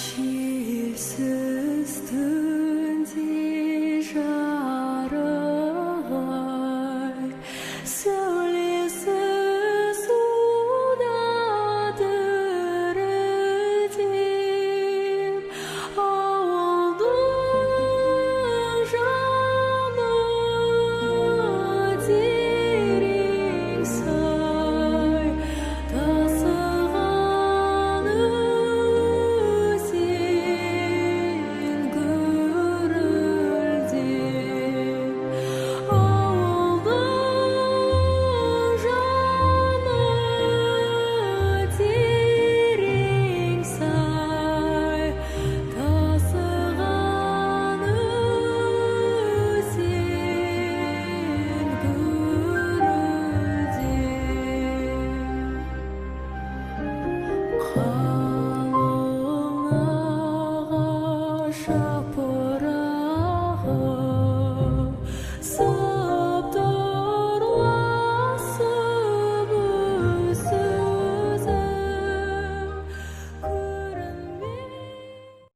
Şiirsiz tündi жарай, сәулесіз суда дірілдеп, ауылдың жаны терең сай, тасыған өзен гүрілдеп, ауылдың жаны терең сай, тасыған өзен гүрілдеп. Қалың ағаш